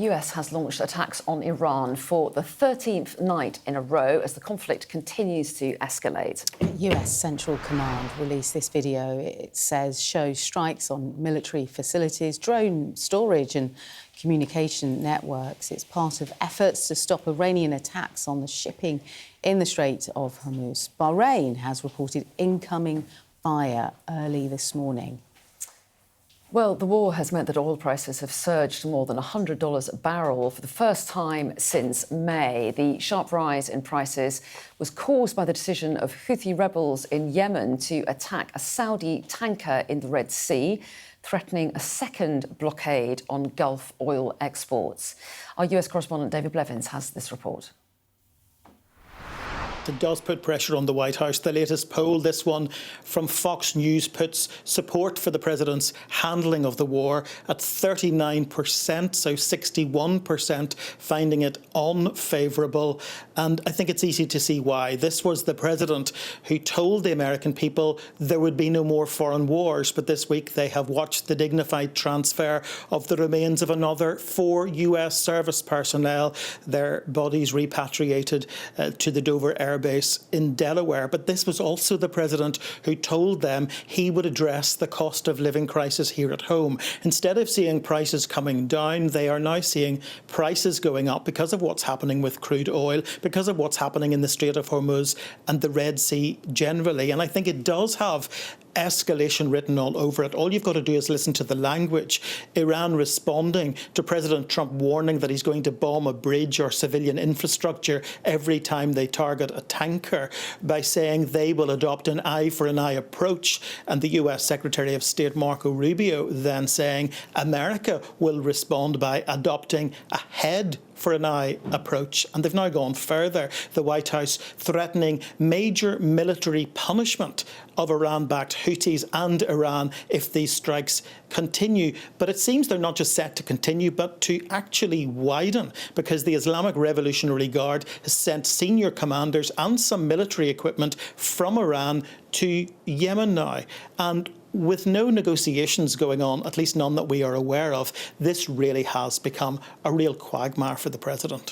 US has launched attacks on Iran for the 13th night in a row as the conflict continues to escalate. US Central Command released this video. It says shows strikes on military facilities, drone storage and communication networks. It's part of efforts to stop Iranian attacks on the shipping in the Strait of Hormuz. Bahrain has reported incoming fire early this morning. Well, the war has meant that oil prices have surged to more than $100 a barrel for the first time since May. The sharp rise in prices was caused by the decision of Houthi rebels in Yemen to attack a Saudi tanker in the Red Sea, threatening a second blockade on Gulf oil exports. Our US correspondent David Blevins has this report. It does put pressure on the White House. The latest poll, this one from Fox News, puts support for the president's handling of the war at 39%, so 61% finding it unfavourable. And I think it's easy to see why. This was the president who told the American people there would be no more foreign wars. But this week they have watched the dignified transfer of the remains of another 4 US service personnel, their bodies repatriated to the Dover Air Base in Delaware. But this was also the president who told them he would address the cost of living crisis here at home. Instead of seeing prices coming down, they are now seeing prices going up because of what's happening with crude oil, because of what's happening in the Strait of Hormuz and the Red Sea generally. And I think it does have escalation written all over it. All you've got to do is listen to the language. Iran responding to President Trump warning that he's going to bomb a bridge or civilian infrastructure every time they target a tanker by saying they will adopt an eye for an eye approach. And the US Secretary of State Marco Rubio then saying America will respond by adopting a head for an eye approach. And they've now gone further. The White House threatening major military punishment of Iran-backed Houthis and Iran if these strikes continue. But it seems they're not just set to continue, but to actually widen, because the Islamic Revolutionary Guard has sent senior commanders and some military equipment from Iran to Yemen now. And with no negotiations going on, at least none that we are aware of, this really has become a real quagmire for the president.